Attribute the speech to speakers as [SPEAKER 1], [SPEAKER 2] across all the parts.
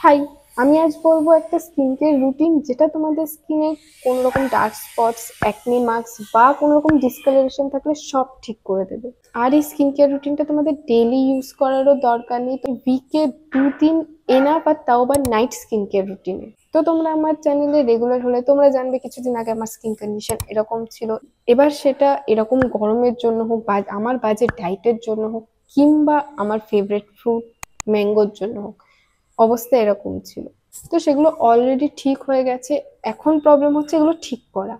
[SPEAKER 1] High, আমি আজ বলবো একটা স্কিন কেয়ার রুটিন যেটা তোমাদের স্কিনে কোনো রকম ডার্ক স্পটস, অ্যাকনে মার্কস বা কোনো রকম ডিসকালারেশন থাকলে সব ঠিক করে দেবে। আর এই স্কিন কেয়ার রুটিনটা তোমাদের ডেইলি ইউজ করারও দরকার নেই, তো উইকে 2-3 এনাফ, আর তাও বা নাইট স্কিন কেয়ার রুটিনে। তো তোমরা আমার চ্যানেলে রেগুলার হলে তোমরা জানবে কিছুদিন আগে আমার স্কিন কন্ডিশন এরকম ছিল, এবার সেটা এরকম গরমের জন্য হোক বা আমার বাজে ডায়েটের জন্য হোক কিংবা আমার ফেভারিট ফ্রুট ম্যাঙ্গোর জন্য হোক, অবস্থা এরকম ছিল। তো সেগুলো অলরেডি ঠিক হয়ে গেছে। এখন প্রবলেম হচ্ছে এগুলো ঠিক করা।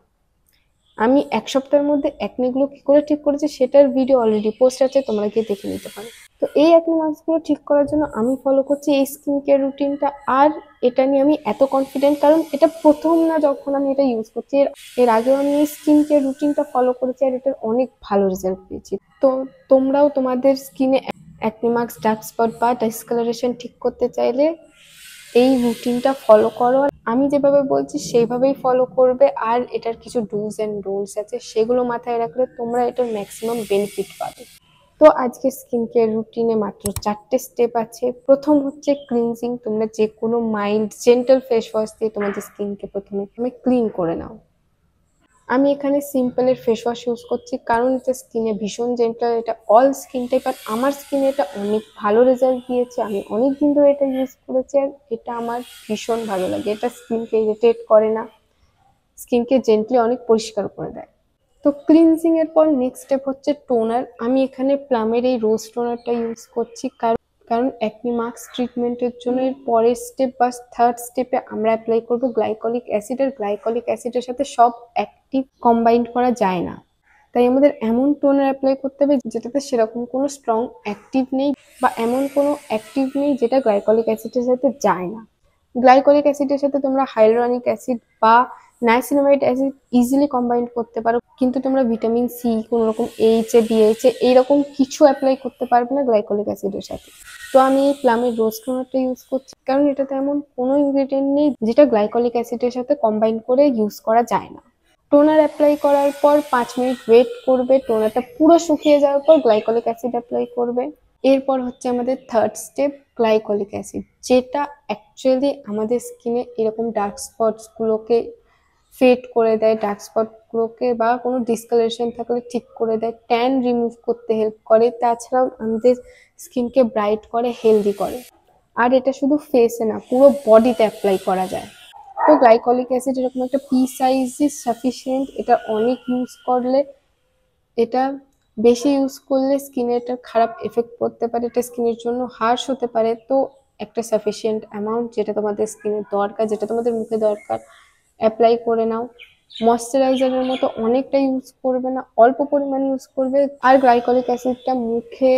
[SPEAKER 1] আমি 1 সপ্তাহের মধ্যে অ্যাকনেগুলো কি করে ঠিক করেছি সেটার ভিডিও অলরেডি পোস্ট আছে, তোমরা গিয়ে দেখে নিতে পারো। তো এই অ্যাকনে মার্কসগুলো ঠিক করার জন্য আমি ফলো করছি এই স্কিন কেয়ার রুটিনটা। আর এটা নিয়ে আমি এত কনফিডেন্ট কারণ এটা প্রথম না যখন আমি এটা ইউজ করছি, এর আগেও আমি এই স্কিন কেয়ার রুটিনটা ফলো করেছি আর এটার অনেক ভালো রেজাল্ট পেয়েছি। তো তোমরাও তোমাদের স্কিনে অ্যাকনে মার্কস, ডার্ক স্পট বা ডিসকালারেশন ঠিক করতে চাইলে এই রুটিনটা ফলো করো। আমি যেভাবে বলছি সেইভাবেই ফলো করবে। আর এটার কিছু ডুজ এন্ড ডোন্টস আছে, সেগুলো মাথায় রাখলে তোমরা এটার ম্যাক্সিমাম বেনিফিট পাবে। তো আজকে স্কিন কেয়ার রুটিনে মাত্র 4টে স্টেপ আছে। প্রথম হচ্ছে ক্লিনজিং। তোমরা যে কোনো মাইল্ড জেন্টাল ফেস ওয়াশ দিয়ে তোমাদের স্কিনকে প্রথমে ক্লিন করে নাও। আমি এখানে সিম্পলের ফেস ওয়াশ ইউজ করছি কারণ এটা স্কিনে ভীষণ জেন্টাল, এটা অল স্কিন টাইপ। আর আমার স্কিনে এটা অনেক ভালো রেজাল্ট দিয়েছে, আমি অনেক দিন ধরে এটা ইউজ করেছি আর এটা আমার ভীষণ ভালো লাগে। এটা স্কিনকে ইরিটেট করে না, স্কিনকে জেন্টলি অনেক পরিষ্কার করে দেয়। তো ক্লিনজিং এর পর নেক্সট স্টেপ হচ্ছে টোনার। আমি এখানে প্লামের এই রোজ টোনারটা ইউজ করছি কারণ অ্যাকনি মার্কস ট্রিটমেন্টের জন্য এর পরের স্টেপ বা থার্ড স্টেপে আমরা অ্যাপ্লাই করবো গ্লাইকলিক অ্যাসিড। আর গ্লাইকলিক অ্যাসিডের সাথে সব অ্যাক্টিভ কম্বাইন করা যায় না, তাই আমাদের এমন টোনার অ্যাপ্লাই করতে হবে যেটাতে সেরকম কোনো স্ট্রং অ্যাক্টিভ নেই বা এমন কোনো অ্যাক্টিভ নেই যেটা গ্লাইকলিক অ্যাসিডের সাথে যায় না। গ্লাইকলিক অ্যাসিডের সাথে তোমরা হাইলোরনিক অ্যাসিড বা নাইসিনামাইড অ্যাসিড ইজিলি কম্বাইন করতে পারো, কিন্তু তোমরা ভিটামিন সি, কোনো রকম এইচএ, ডিএইচএ এইরকম কিছু অ্যাপ্লাই করতে পারবে না গ্লাইকলিক অ্যাসিডের সাথে। তো আমি এই প্লামের রোজ টোনারটা ইউজ করছি কারণ এটাতে এমন কোনো ইনগ্রেডিয়েন্ট নেই যেটা গ্লাইকলিক অ্যাসিডের সাথে কম্বাইন করে ইউজ করা যায় না। টোনার অ্যাপ্লাই করার পর 5 মিনিট ওয়েট করবে, টোনারটা পুরো শুকিয়ে যাওয়ার পর গ্লাইকলিক অ্যাসিড অ্যাপ্লাই করবে। এরপর হচ্ছে আমাদের থার্ড স্টেপ গ্লাইকলিক অ্যাসিড, যেটা অ্যাকচুয়ালি আমাদের স্কিনে এরকম ডার্ক স্পটসগুলোকে ফেড করে দেয়, ডার্ক স্পটগুলোকে বা কোনো ডিসকালারেশন থাকলে ঠিক করে দেয়, ট্যান রিমুভ করতে হেল্প করে, তাছাড়াও আমাদের স্কিনকে ব্রাইট করে, হেলদি করে। আর এটা শুধু ফেসে না, পুরো বডিতে অ্যাপ্লাই করা যায়। তো গ্লাইকলিক অ্যাসিড এরকম একটা পি সাইজ ইজ সাফিসিয়েন্ট। এটা অনেক ইউজ করলে, এটা বেশি ইউজ করলে স্কিনে এটা খারাপ এফেক্ট পড়তে পারে, এটা স্কিনের জন্য হার্শ হতে পারে। তো একটা সাফিসিয়েন্ট অ্যামাউন্ট যেটা তোমাদের স্কিনের দরকার, যেটা তোমাদের মুখে দরকার, অ্যাপ্লাই করে নাও। ময়শ্চারাইজারের মতো অনেকটা ইউজ করবে না, অল্প পরিমাণে ইউজ করবে। আর গ্লাইকলিক অ্যাসিডটা মুখে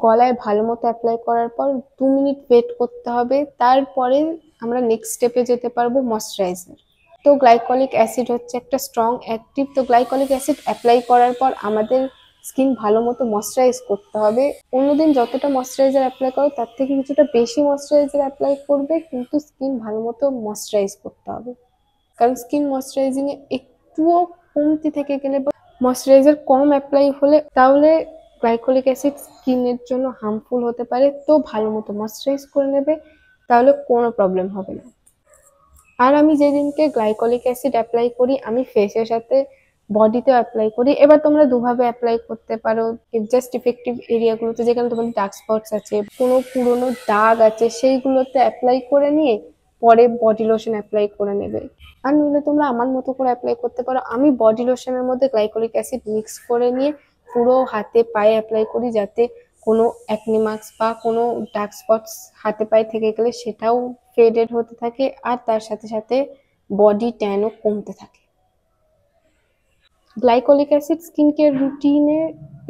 [SPEAKER 1] গলায় ভালো মতো অ্যাপ্লাই করার পর 2 মিনিট ওয়েট করতে হবে, তারপরে আমরা নেক্সট স্টেপে যেতে পারবো ময়শ্চারাইজার। তো গ্লাইকলিক অ্যাসিড হচ্ছে একটা স্ট্রং অ্যাক্টিভ। তো গ্লাইকলিক অ্যাসিড অ্যাপ্লাই করার পর আমাদের স্কিন ভালো মতো ময়শ্চারাইজ করতে হবে। অন্যদিন যতটা ময়শ্চারাইজার অ্যাপ্লাই করো তার থেকে কিছুটা বেশি ময়শ্চারাইজার অ্যাপ্লাই করবে, কিন্তু স্কিন ভালো মতো ময়শ্চারাইজ করতে হবে। কারণ স্কিন ময়শ্চারাইজিং এ একটুও কমতি থেকে গেলে বা ময়শ্চারাইজার কম অ্যাপ্লাই হলে তাহলে গ্লাইকলিক অ্যাসিড স্কিনের জন্য হার্মফুল হতে পারে। তো ভালো মতো ময়শ্চারাইজ করে নেবে, তাহলে কোনো প্রবলেম হবে না। আর আমি যেদিনকে গ্লাইকলিক অ্যাসিড অ্যাপ্লাই করি আমি ফেসের সাথে বডিতেও অ্যাপ্লাই করি। এবার তোমরা দুভাবে অ্যাপ্লাই করতে পারো। জাস্ট ইফেক্টিভ এরিয়াগুলোতে যেখানে তোমাদের ডার্ক স্পটস আছে, কোনো পুরোনো দাগ আছে, সেইগুলোতে অ্যাপ্লাই করে নিয়ে পরে বডি লোশন অ্যাপ্লাই করে নেবে। আর নইলে তোমরা আমার মতো করে অ্যাপ্লাই করতে পারো। আমি বডি লোশনের মধ্যে গ্লাইকলিক অ্যাসিড মিক্স করে নিয়ে পুরো হাতে পায়ে অ্যাপ্লাই করি, যাতে কোনো অ্যাকনি মার্কস বা কোনো ডার্ক স্পটস হাতে পায়ে থেকে গেলে সেটাও ফেডেড হতে থাকে, আর তার সাথে সাথে বডি ট্যানও কমতে থাকে। গ্লাইকলিক অ্যাসিড স্কিন কেয়ার রুটিনে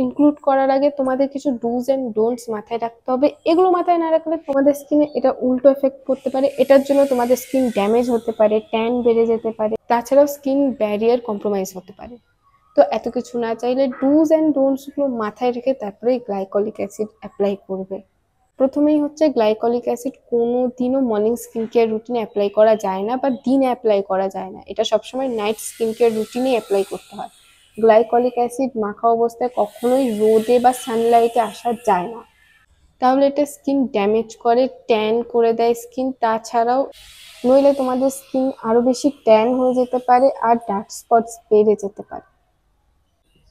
[SPEAKER 1] ইনক্লুড করার আগে তোমাদের কিছু ডুজ এন্ড ডোন্টস মাথায় রাখতে হবে। এগুলো মাথায় না রাখলে তোমাদের স্কিনে এটা উল্টো এফেক্ট করতে পারে, এটার জন্য তোমাদের স্কিন ড্যামেজ হতে পারে, ট্যান বেড়ে যেতে পারে, তাছাড়াও স্কিন ব্যারিয়ার কম্প্রোমাইজ হতে পারে। তো এত কিছু না চাইলে ডুজ এন্ড ডোন্টস গুলো মাথায় রেখে তারপরে গ্লাইকলিক অ্যাসিড অ্যাপ্লাই করবে। প্রথমেই হচ্ছে গ্লাইকলিক অ্যাসিড কোনোদিনও মর্নিং স্কিন কেয়ার রুটিনে অ্যাপ্লাই করা যায় না বা দিনে অ্যাপ্লাই করা যায় না, এটা সবসময় নাইট স্কিন কেয়ার রুটিনেই অ্যাপ্লাই করতে হয়। গ্লাইকলিক অ্যাসিড মাখা অবস্থায় কখনোই রোদে বা সানলাইটে আসা যায় না। তাহলে এটা স্কিন ড্যামেজ করে, ট্যান করে দেয় স্কিন। তাছাড়াও নইলে তোমাদের স্কিন আরো বেশি ট্যান হয়ে যেতে পারে আর ডার্ক স্পটস বেড়ে যেতে পারে,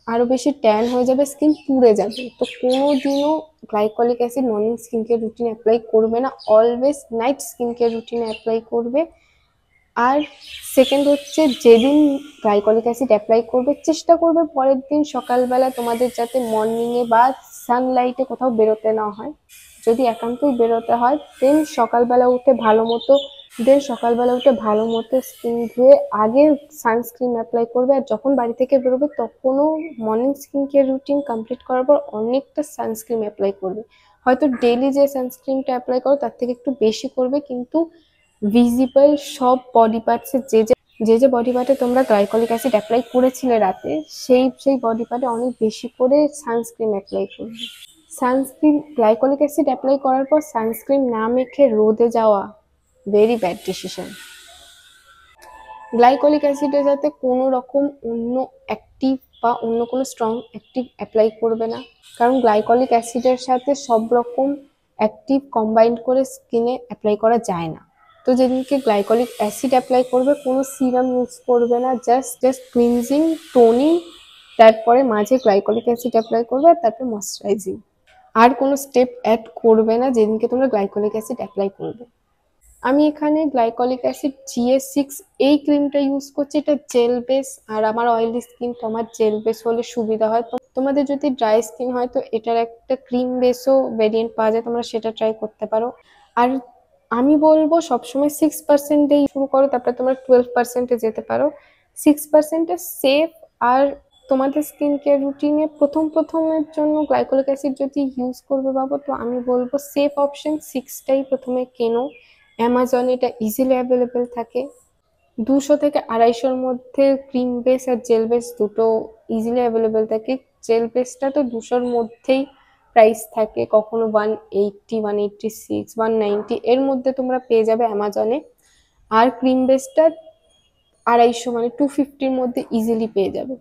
[SPEAKER 1] আরো বেশি ট্যান হয়ে যাবে, স্কিন পুড়ে যাবে। তো কোনোদিনও glycolic acid morning skin care রুটিনে অ্যাপ্লাই করবে না, অলওয়েজ নাইট স্কিন কেয়ার রুটিনে অ্যাপ্লাই করবে। আর সেকেন্ড হচ্ছে, যেদিন গ্লাইকলিক অ্যাসিড অ্যাপ্লাই করবে চেষ্টা করবে পরের দিন সকালবেলা তোমাদের যাতে মর্নিংয়ে বা সানলাইটে কোথাও বেরোতে না হয়। যদি একান্তই বেরোতে হয় সকালবেলা উঠে ভালো মতো স্কিন ধুয়ে আগে সানস্ক্রিন অ্যাপ্লাই করবে। আর যখন বাড়ি থেকে বেরোবে তখনও morning skin care routine complete করার পর অনেকটা সানস্ক্রিন অ্যাপ্লাই করবে। হয়তো ডেইলি যে সানস্ক্রিনটা অ্যাপ্লাই করো তার থেকে একটু বেশি করবে, কিন্তু ভিজিবল সব বডি পার্টসে যে বডি পার্টে তোমরা গ্লাইকলিক অ্যাসিড অ্যাপ্লাই করেছিলে রাতে, সেই বডি পার্টে অনেক বেশি করে সানস্ক্রিন অ্যাপ্লাই করবে। সানস্ক্রিন গ্লাইকলিক অ্যাসিড অ্যাপ্লাই করার পর সানস্ক্রিন না মেখে রোদে যাওয়া ভেরি ব্যাড ডিসিশন। গ্লাইকলিক অ্যাসিডে যাতে কোনো রকম অন্য অ্যাক্টিভ বা অন্য কোনো স্ট্রং অ্যাক্টিভ অ্যাপ্লাই করবে না, কারণ গ্লাইকলিক অ্যাসিডের সাথে সব রকম অ্যাক্টিভ কম্বাইন্ড করে স্কিনে অ্যাপ্লাই করা যায় না। তো যেদিনকে গ্লাইকলিক অ্যাসিড অ্যাপ্লাই করবে কোনো সিরাম ইউজ করবে না, জাস্ট ক্লিনজিং, টোনিং, তারপরে মাঝে গ্লাইকলিক অ্যাসিড অ্যাপ্লাই করবে আর তারপর ময়শ্চারাইজিং। আর কোনো স্টেপ অ্যাড করবে না যেদিনকে তোমরা গ্লাইকলিক অ্যাসিড অ্যাপ্লাই করবে। আমি এখানে গ্লাইকলিক অ্যাসিড GA6 এই ক্রিমটা ইউজ করছি, এটা জেল বেস। আর আমার অয়েলি স্কিন, তো আমার জেল বেস হলে সুবিধা হয়। তো তোমাদের যদি ড্রাই স্কিন হয় তো এটার একটা ক্রিম বেসও ভেরিয়েন্ট পাওয়া যায়, তোমরা সেটা ট্রাই করতে পারো। আর আমি বলবো সবসময় 6% শুরু করো, তারপরে তোমরা 12% যেতে পারো। 6% সেফ। আর তোমাদের স্কিন কেয়ার রুটিনে প্রথমের জন্য গ্লাইকলিক অ্যাসিড যদি ইউজ করবে ভাবো, তো আমি বলবো সেফ অপশন 6টাই প্রথমে কেনো। অ্যামাজনে এটা ইজিলি অ্যাভেলেবেল থাকে। 200 থেকে 250-র মধ্যে ক্রিম বেস আর জেল বেস দুটো ইজিলি অ্যাভেলেবেল থাকে। জেল বেসটা তো 200-র মধ্যেই প্রাইস থাকে, কখনো 180, 186, 190 এর মধ্যে তোমরা পেয়ে যাবে অ্যামাজনে। আর ক্রিম বেসটা 250 মানে 250-র মধ্যে ইজিলি পেয়ে যাবে।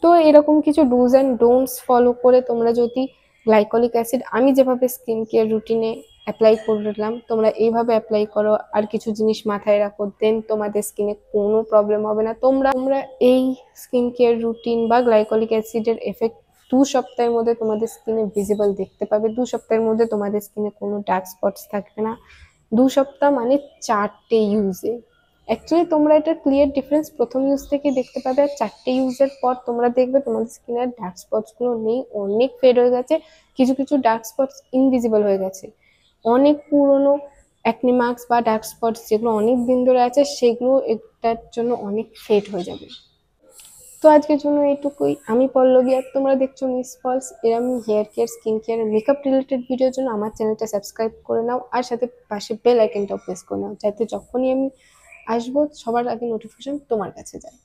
[SPEAKER 1] তো এরকম কিছু ডুজ অ্যান্ড ডোন্টস ফলো করে তোমরা যদি গ্লাইকলিক অ্যাসিড আমি যেভাবে স্কিন কেয়ার রুটিনে অ্যাপ্লাই করলাম তোমরা এইভাবে অ্যাপ্লাই করো, আর কিছু জিনিস মাথায় রাখো, দেন তোমাদের স্কিনে কোনো প্রবলেম হবে না। তোমরা এই স্কিন কেয়ার রুটিন বা গ্লাইকলিক অ্যাসিডের এফেক্ট 2 সপ্তাহের মধ্যে তোমাদের স্কিনে ভিজিবল দেখতে পাবে। 2 সপ্তাহের মধ্যে তোমাদের স্কিনে কোনো ডার্ক স্পটস থাকবে না। 2 সপ্তাহ মানে 4টে ইউজে। অ্যাকচুয়ালি তোমরা এটা ক্লিয়ার ডিফারেন্স প্রথম ইউজ থেকে দেখতে পাবে, আর 4টে ইউজের পর তোমরা দেখবে তোমাদের স্কিনের ডার্ক স্পটস গুলো নেই, অনেক ফেড হয়ে গেছে। কিছু কিছু ডার্ক স্পটস ইনভিজিবল হয়ে গেছে। অনেক পুরনো অ্যাকনি মার্কস বা ডার্ক স্পটস যেগুলো অনেক দিন ধরে আছে সেগুলো এটার জন্য অনেক ফেড হয়ে যাবে। তো আজকের জন্য এইটুকুই। আমি পল্লবী আর তোমরা দেখছো মিস ফলস। এরকম hair care, skin care, makeup related ভিডিওর জন্য আমার চ্যানেলটা সাবস্ক্রাইব করে নাও, আর সাথে পাশে বেল আইকনটাও প্রেস করে নাও, যাতে যখনই আমি আসবো সবার আগে নোটিফিকেশন তোমার কাছে যায়।